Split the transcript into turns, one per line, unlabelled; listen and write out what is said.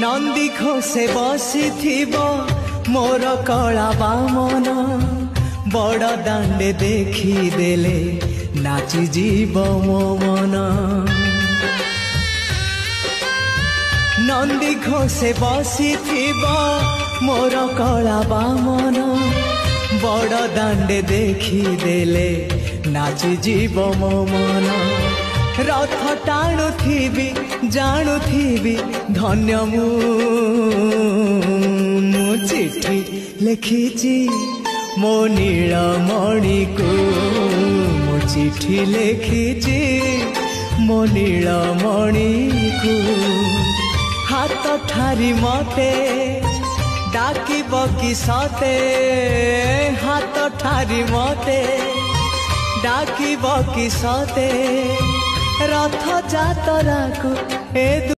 नंदी घोषे बसी मोर कला बामन बड़ दांडे देखी देले नाची जीव मो मन। नंदी घोषे बसी मोर कला बामन बड़ दांडे देखी देले नाची जीव मो मन। रथ टाणुथिबी जाणुथिबी धन्य मु चिठी लिखिची मो नीलमणि को मो चिठी लिखिची मो नीलमणि को। हाथ ठारी मते डाकिब कि सते हाथ ठारी मते डाकिब कि सते रथ जातरा को ए